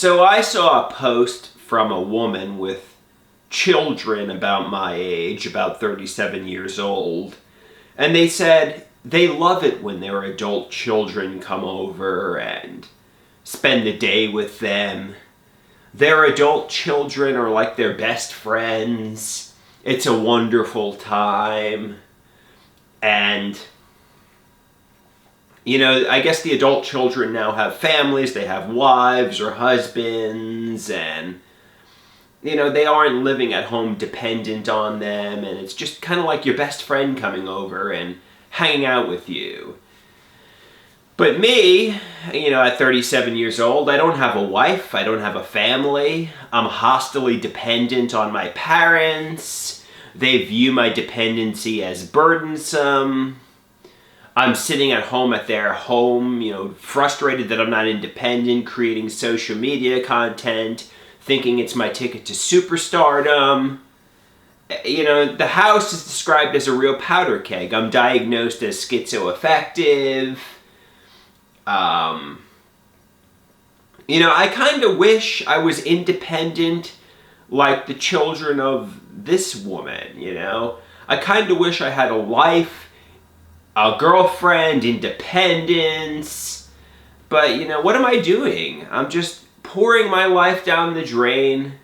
So I saw a post from a woman with children about my age, about 37 years old, and they said they love it when their adult children come over and spend the day with them. Their adult children are like their best friends. It's a wonderful time. And, I guess the adult children now have families, they have wives or husbands, and, they aren't living at home dependent on them, and it's just kind of like your best friend coming over and hanging out with you. But me, at 37 years old, I don't have a wife, I don't have a family, I'm hostily dependent on my parents, they view my dependency as burdensome. I'm sitting at home at their home, frustrated that I'm not independent, creating social media content, thinking it's my ticket to superstardom. The house is described as a real powder keg. I'm diagnosed as schizoeffective. I kind of wish I was independent like the children of this woman, I kind of wish I had a life, a girlfriend, independence, but what am I doing? I'm just pouring my life down the drain,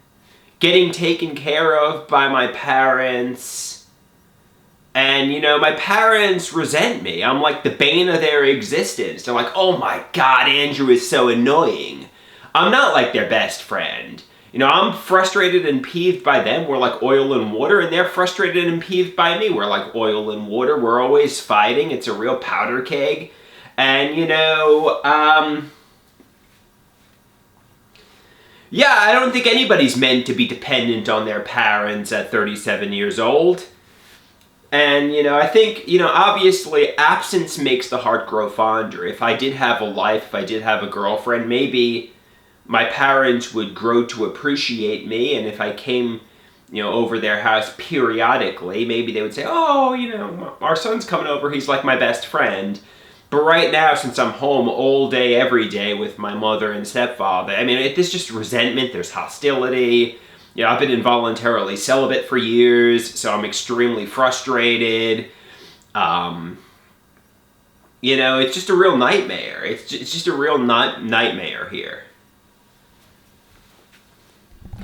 getting taken care of by my parents, and my parents resent me. I'm like the bane of their existence. They're like, oh my god, Andrew is so annoying. I'm not like their best friend. I'm frustrated and peeved by them. We're like oil and water, and they're frustrated and peeved by me. We're like oil and water. We're always fighting. It's a real powder keg. And, I don't think anybody's meant to be dependent on their parents at 37 years old. And, I think, obviously absence makes the heart grow fonder. If I did have a life, if I did have a girlfriend, maybe my parents would grow to appreciate me, and if I came, over their house periodically, maybe they would say, oh, our son's coming over, he's like my best friend. But right now, since I'm home all day, every day with my mother and stepfather, there's just resentment, there's hostility. I've been involuntarily celibate for years, so I'm extremely frustrated. It's just a real nightmare. It's just a real nightmare here.